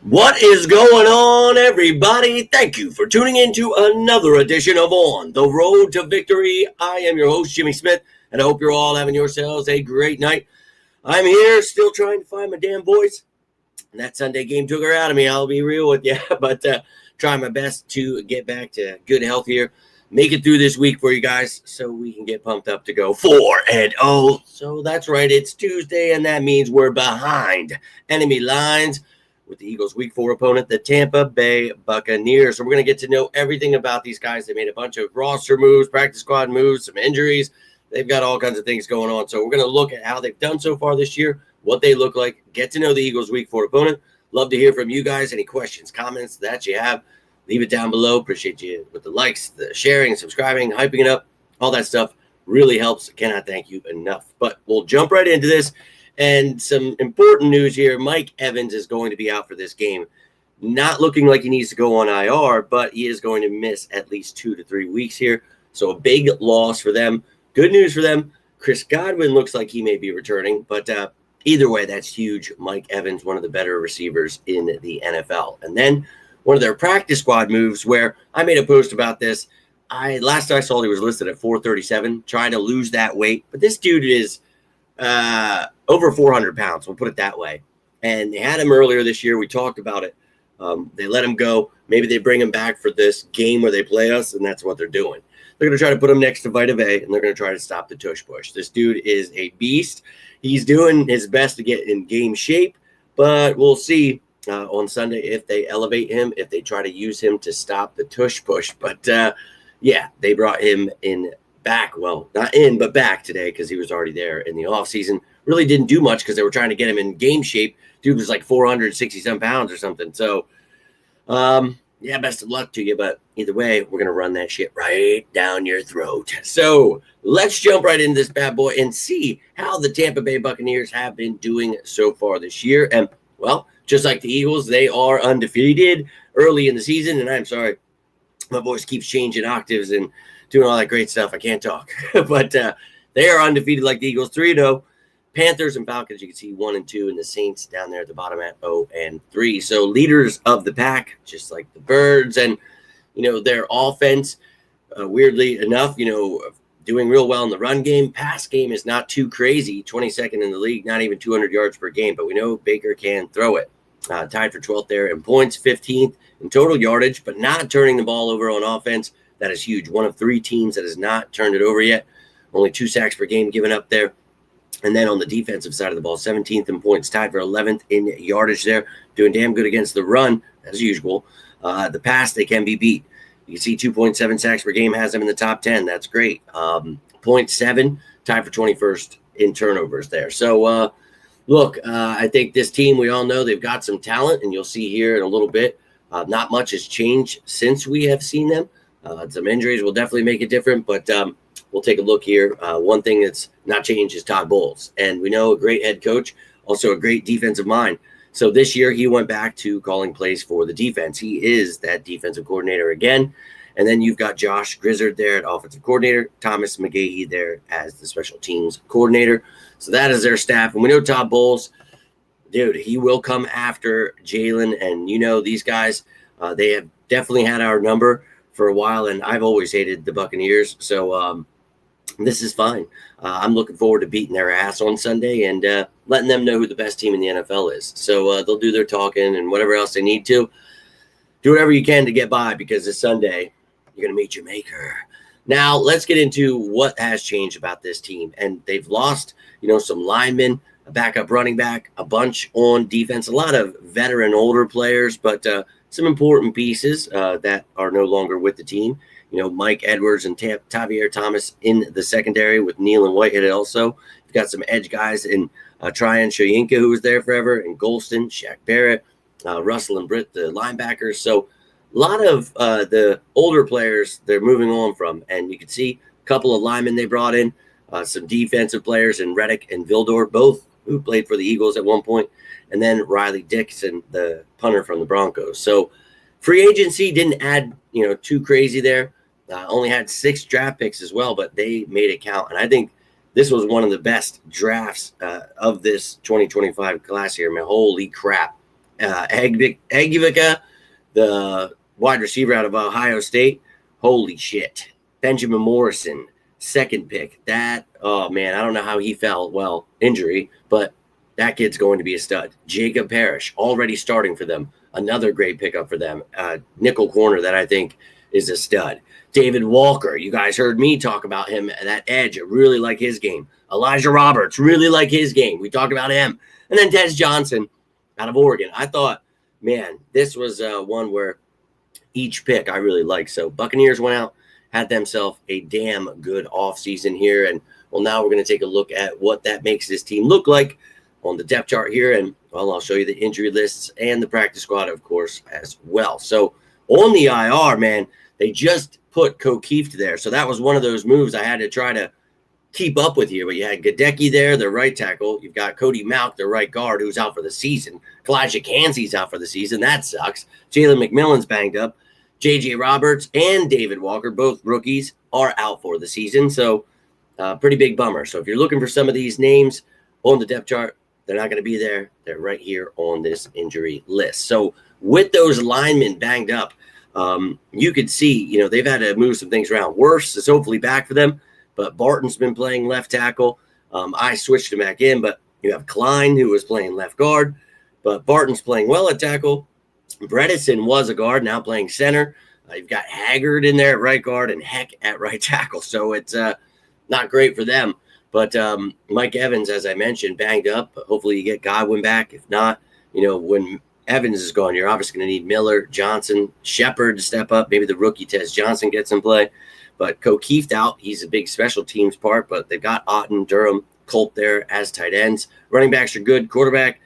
What is going on, everybody? Thank you for tuning in to another edition of On the Road to Victory. I am your host, Jimmy Smith, and I hope you're all having yourselves a great night. I'm here still trying to find my damn voice, and that Sunday game took her out of me. I'll be real with you, but trying my best to get back to good health here. Make it through this week for you guys so we can get pumped up to go 4-0. So that's right, it's Tuesday, and that means we're behind enemy lines with the Eagles' Week 4 opponent, the Tampa Bay Buccaneers. So we're going to get to know everything about these guys. They made a bunch of roster moves, practice squad moves, some injuries. They've got all kinds of things going on. So we're going to look at how they've done so far this year, what they look like, get to know the Eagles' Week 4 opponent. Love to hear from you guys. Any questions, comments that you have, leave it down below. Appreciate you with the likes, the sharing, subscribing, hyping it up. All that stuff really helps. Cannot thank you enough. But we'll jump right into this. And some important news here. Mike Evans is going to be out for this game. Not looking like he needs to go on IR, but he is going to miss at least 2 to 3 weeks here. So a big loss for them. Good news for them. Chris Godwin looks like he may be returning, but either way, that's huge. Mike Evans, one of the better receivers in the NFL. And then one of their practice squad moves where I made a post about this. Last I saw he was listed at 437, trying to lose that weight. But this dude is over 400 pounds, we'll put it that way. And they had him earlier this year. We talked about it. They let him go. Maybe they bring him back for this game where they play us, and that's what they're doing. They're going to try to put him next to Vita Vea, and they're going to try to stop the tush push. This dude is a beast. He's doing his best to get in game shape, but we'll see on Sunday if they elevate him, if they try to use him to stop the tush push. But, yeah, they brought him in back. Well, not in, but back today because he was already there in the offseason. Really didn't do much because they were trying to get him in game shape. Dude was like 467 pounds or something. So, yeah, best of luck to you. But either way, we're going to run that shit right down your throat. So let's jump right into this bad boy and see how the Tampa Bay Buccaneers have been doing so far this year. And, well, just like the Eagles, they are undefeated early in the season. And I'm sorry, my voice keeps changing octaves and doing all that great stuff. I can't talk. But they are undefeated like the Eagles, 3-0. Panthers and Falcons, you can see 1-2, and the Saints down there at the bottom at 0-3. So leaders of the pack, just like the Birds. And, their offense, weirdly enough, doing real well in the run game. Pass game is not too crazy. 22nd in the league, not even 200 yards per game. But we know Baker can throw it. Tied for 12th there in points, 15th in total yardage, but not turning the ball over on offense. That is huge. One of 3 teams that has not turned it over yet. Only 2 sacks per game given up there. And then on the defensive side of the ball, 17th in points, tied for 11th in yardage there. Doing damn good against the run, as usual. The pass, they can be beat. You can see 2.7 sacks per game has them in the top 10. That's great. 0.7, tied for 21st in turnovers there. So, look, I think this team, we all know they've got some talent, and you'll see here in a little bit. Not much has changed since we have seen them. Some injuries will definitely make it different, but we'll take a look here. One thing that's not changed is Todd Bowles. And we know a great head coach, also a great defensive mind. So this year he went back to calling plays for the defense. He is that defensive coordinator again. And then you've got Josh Grizzard there at offensive coordinator, Thomas McGahee there as the special teams coordinator. So that is their staff. And we know Todd Bowles, dude, he will come after Jalen. And, these guys, they have definitely had our number for a while. And I've always hated the Buccaneers. So, this is fine. I'm looking forward to beating their ass on Sunday and letting them know who the best team in the NFL is. So they'll do their talking and whatever else they need to. Do whatever you can to get by because this Sunday you're going to meet your maker. Now let's get into what has changed about this team. And they've lost, some linemen, a backup running back, a bunch on defense, a lot of veteran older players, but some important pieces that are no longer with the team. Mike Edwards and Tavier Thomas in the secondary with Neal and Whitehead also. You've got some edge guys in Tryon Shoyinka, who was there forever, and Golston, Shaq Barrett, Russell and Britt, the linebackers. So a lot of the older players they're moving on from. And you can see a couple of linemen they brought in, some defensive players in Reddick and Vildor, both who played for the Eagles at one point, and then Riley Dixon, the punter from the Broncos. So free agency didn't add, too crazy there. Only had 6 draft picks as well, but they made it count. And I think this was one of the best drafts of this 2025 class here. Man, holy crap. Aguica, the wide receiver out of Ohio State. Holy shit. Benjamin Morrison, second pick. Oh man, I don't know how he fell. Well, injury, but that kid's going to be a stud. Jacob Parrish, already starting for them. Another great pickup for them. Nickel corner that I think is a stud. David Walker, you guys heard me talk about him at that edge. I really like his game. Elijah Roberts, really like his game. We talked about him. And then Des Johnson out of Oregon. I thought, man, this was one where each pick I really like. So Buccaneers went out, had themselves a damn good offseason here. And well, now we're going to take a look at what that makes this team look like on the depth chart here. And well, I'll show you the injury lists and the practice squad, of course, as well. So on the IR, man, they just put Kokeeft there. So that was one of those moves I had to try to keep up with here. But you had Gadecki there, the right tackle. You've got Cody Mauch, the right guard, who's out for the season. Kalijah Kancey's out for the season. That sucks. Jalen McMillan's banged up. J.J. Roberts and David Walker, both rookies, are out for the season. So pretty big bummer. So if you're looking for some of these names on the depth chart, they're not going to be there. They're right here on this injury list. So with those linemen banged up, you could see, they've had to move some things around. Worse is hopefully back for them, but Barton's been playing left tackle. I switched him back in, but you have Klein, who was playing left guard, but Barton's playing well at tackle. Bredesen was a guard, now playing center. You've got Haggard in there at right guard and Heck at right tackle. So it's not great for them. But Mike Evans, as I mentioned, banged up. Hopefully you get Godwin back. If not, when Evans is gone, you're obviously going to need Miller, Johnson, Shepard to step up. Maybe the rookie Des Johnson gets in play. But Kokeeft out. He's a big special teams part. But they've got Otten, Durham, Colt there as tight ends. Running backs are good. Quarterback,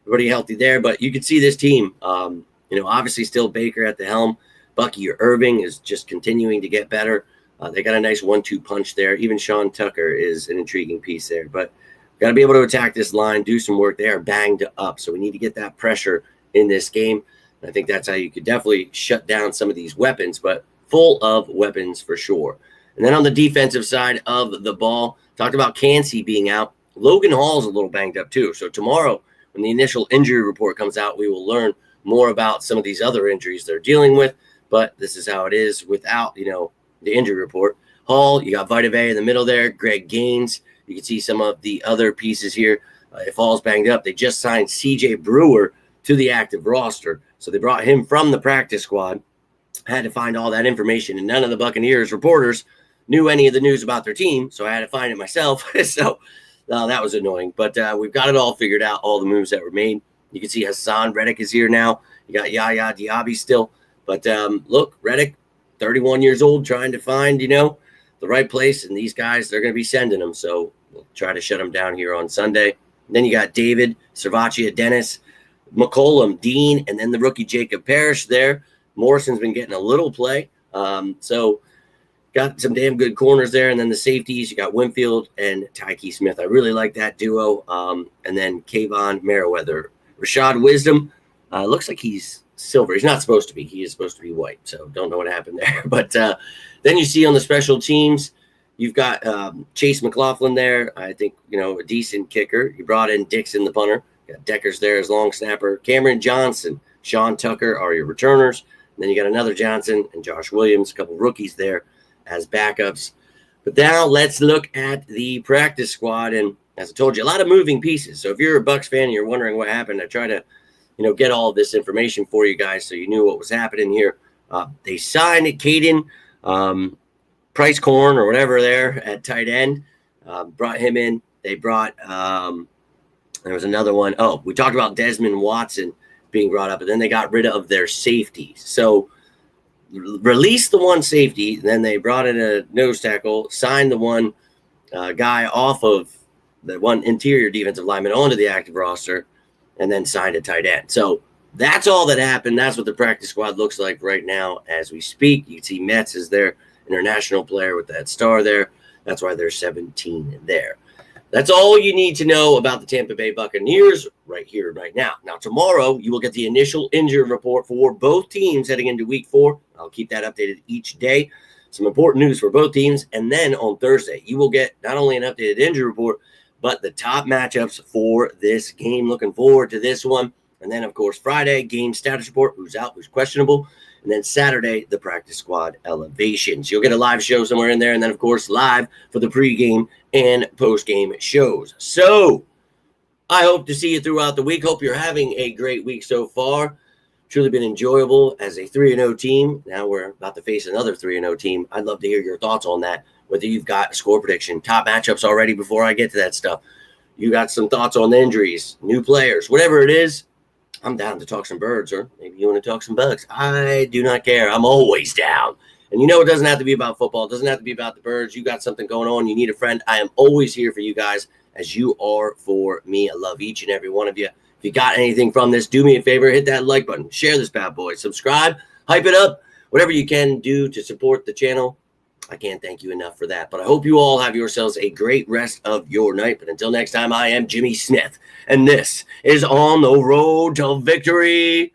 everybody healthy there. But you can see this team, obviously still Baker at the helm. Bucky Irving is just continuing to get better. They got a nice 1-2 punch there. Even Sean Tucker is an intriguing piece there. But got to be able to attack this line, do some work. They are banged up. So we need to get that pressure in this game. And I think that's how you could definitely shut down some of these weapons, but full of weapons for sure. And then on the defensive side of the ball, talked about Kancey being out. Logan Hall's a little banged up too. So tomorrow, when the initial injury report comes out, we will learn more about some of these other injuries they're dealing with. But this is how it is without, the injury report. Hall, you got Vita Vea in the middle there. Greg Gaines. You can see some of the other pieces here. If Hall's banged up, they just signed C.J. Brewer to the active roster. So they brought him from the practice squad. Had to find all that information, and none of the Buccaneers reporters knew any of the news about their team, so I had to find it myself. So that was annoying. But we've got it all figured out, all the moves that were made. You can see Hassan Reddick is here now. You got Yaya Diaby still. But look, Reddick, 31 years old, trying to find, the right place. And these guys, they're going to be sending them. So we'll try to shut them down here on Sunday. And then you got David, Servaccia, Dennis, McCollum, Dean, and then the rookie Jacob Parrish there. Morrison's been getting a little play. So got some damn good corners there. And then the safeties, you got Winfield and Tyke Smith. I really like that duo. And then Kayvon Merriweather. Rashad Wisdom, looks like he's silver. He's not supposed to be. He is supposed to be white. So don't know what happened there. But then you see on the special teams, you've got Chase McLaughlin there. I think, a decent kicker. You brought in Dixon, the punter. You got Deckers there as long snapper. Cameron Johnson, Sean Tucker are your returners. And then you got another Johnson and Josh Williams, a couple rookies there as backups. But now let's look at the practice squad. And as I told you, a lot of moving pieces. So if you're a Bucs fan and you're wondering what happened, I try to get all of this information for you guys so you knew what was happening here. They signed Caden Price Corn or whatever there at tight end. Brought him in. They brought there was another one. Oh, we talked about Desmond Watson being brought up, and then they got rid of their safety. So released the one safety, then they brought in a nose tackle, signed the one guy off of the one interior defensive lineman onto the active roster, and then signed a tight end. So that's all that happened. That's what the practice squad looks like right now as we speak. You can see Metz is their international player with that star there. That's why there's 17 there. That's all you need to know about the Tampa Bay Buccaneers right here, right now. Now, tomorrow, you will get the initial injury report for both teams heading into Week 4. I'll keep that updated each day. Some important news for both teams. And then on Thursday, you will get not only an updated injury report, but the top matchups for this game. Looking forward to this one. And then, of course, Friday, game status report, who's out, who's questionable. And then Saturday, the practice squad elevations. You'll get a live show somewhere in there. And then, of course, live for the pregame and postgame shows. So I hope to see you throughout the week. Hope you're having a great week so far. Truly been enjoyable as a 3-0 team. Now we're about to face another 3-0 team. I'd love to hear your thoughts on that, whether you've got a score prediction, top matchups already before I get to that stuff. You got some thoughts on the injuries, new players, whatever it is. I'm down to talk some birds, or maybe you want to talk some bugs. I do not care. I'm always down. And you know it doesn't have to be about football. It doesn't have to be about the birds. You got something going on. You need a friend. I am always here for you guys, as you are for me. I love each and every one of you. If you got anything from this, do me a favor. Hit that like button. Share this bad boy. Subscribe. Hype it up. Whatever you can do to support the channel. I can't thank you enough for that. But I hope you all have yourselves a great rest of your night. But until next time, I am Jimmy Smith, and this is On the Road to Victory.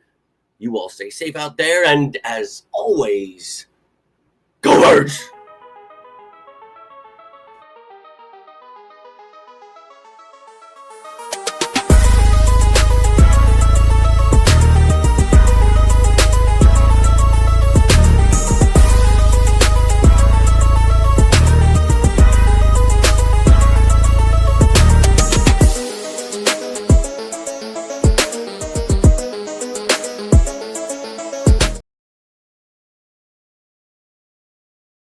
You all stay safe out there, and as always, go Birds!